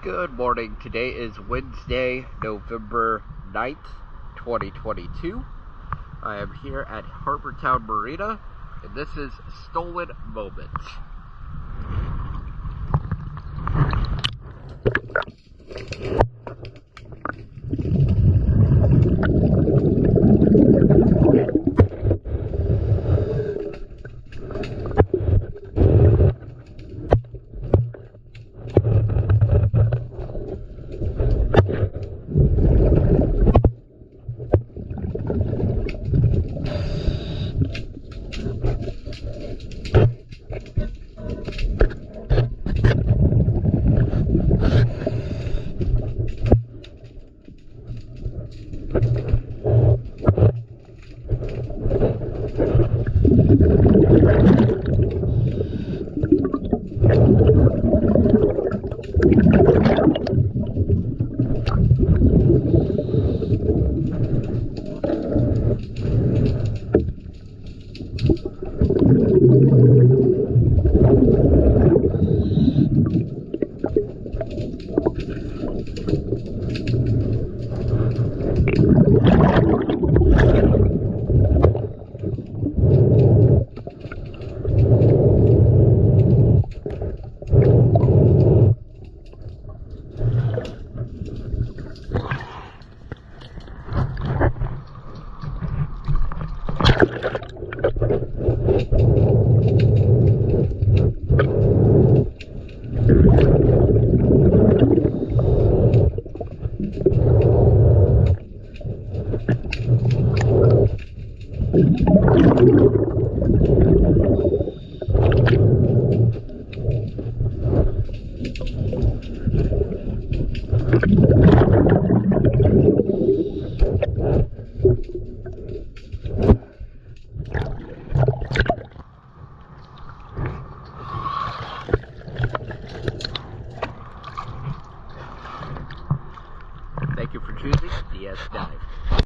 Good morning. Today is Wednesday, November 9th, 2022. I am here at Harbortown Marina, and this is Stolen Moment. Thank you for choosing DS Dive.